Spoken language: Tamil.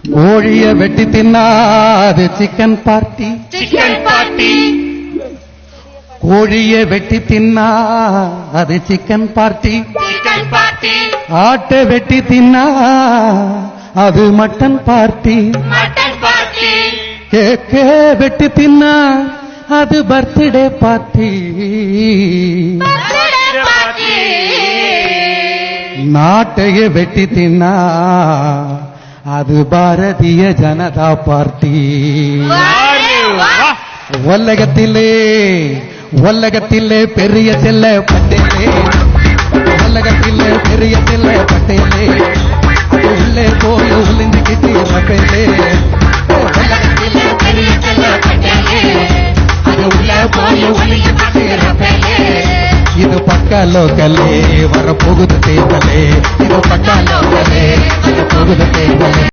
கோழிய வெட்டி தின்னாது சிக்கன் பார்ட்டி. கோழிய வெட்டி தின்னா அது சிக்கன் பார்ட்டி. ஆட்டை வெட்டி தின்னா அது மட்டன் பார்ட்டி. கேக்கே வெட்டி தின்னா அது பர்த்டே பார்ட்டி. நாட்டைய வெட்டி தின்னா அது பாரதிய ஜனதா பார்ட்டி. உலகத்திலே பெரிய செல்ல பட்டேலே. உலகத்திலே பெரிய செல்ல பட்டேலே. உள்ளே போய் ஒளிஞ்சுக்கிட்டு ரப்பேலே. உலகத்திலே பெரிய செல்ல பட்டேலே. அது உள்ளே போய் ஒளிஞ்சுக்கிட்டு ரப்பேலே. இது பக்கா லோக்கலே வரப்போகுது தேவலே. இது பக்கா லோக்கலே வரப்போகுது தேவலே.